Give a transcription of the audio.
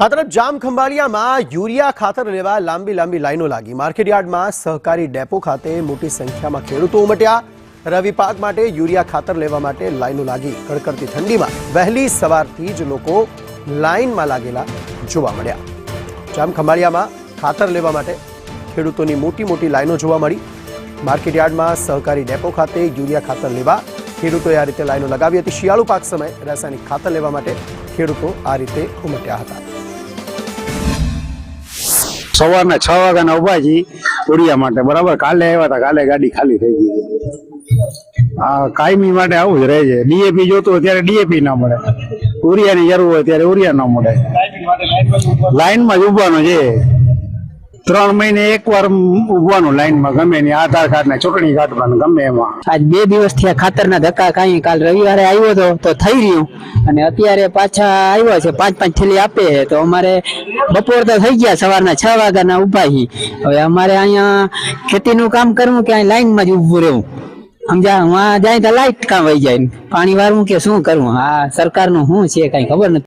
આ તરફ જામ ખંભાળિયામાં યુરિયા ખાતર લેવા લાંબી લાઈનો લાગી। માર્કેટયાર્ડમાં સહકારી ડેપો ખાતે મોટી સંખ્યામાં ખેડૂતો ઉમટ્યા। રવિ પાક માટે યુરિયા ખાતર લેવા માટે લાઈનો લાગી। કડકડતી ઠંડીમાં વહેલી સવારથી જ લોકો લાઈનમાં લાગેલા જોવા મળ્યા। જામ ખંભાળિયામાં ખાતર લેવા માટે ખેડૂતોની મોટી લાઈનો જોવા મળી। માર્કેટયાર્ડમાં સહકારી ડેપો ખાતે યુરિયા ખાતર લેવા ખેડૂતોએ આ રીતે લાઈનો લગાવી હતી। શિયાળુ પાક સમયે રાસાયણિક ખાતર લેવા માટે ખેડૂતો આ રીતે ઉમટ્યા હતા। સવારના 6 વાગ્યાના ઉભા છીએ ઉડિયા માટે, બરાબર। કાલે આવ્યા હતા, કાલે ગાડી ખાલી થઈ ગઈ। આ કાયમી માટે આવું જ રહે છે। ડીએપી જોતું હોય ત્યારે ડીએપી ના મળે, ઉરિયાની જરૂર હોય ત્યારે ઉરિયા ના મળે। લાઈનમાં જ ઉભવાનું છે, 3 મહિને એકવાર ઉભવાનું લાઈનમાં, ગમે એની આધાર કાર્ડ ને ચૂંટણી કાઢવાનું ગમે એમાં। આજ 2 દિવસ થી ખાતરના ધક્કા કાંઈ, કાલ રવિવારે આવ્યો તો થઈ રહ્યું, અને અત્યારે પાછા આવ્યા છે। 5-5 થેલી આપે તો અમારે બપોર તો થઈ ગયા, સવારના 6 વાગ્યાના ઉભા છીએ। હવે અમારે અહીંયા ખેતીનું કામ કરવું કે લાઈનમાં જ ઉભું રહેવું, સમજા? વहाँ જાય તો લાઈટ કામ વહી જાય, પાણી વાળવું કે શું કરવું? આ સરકારનું શું છે કઈ ખબર નથી।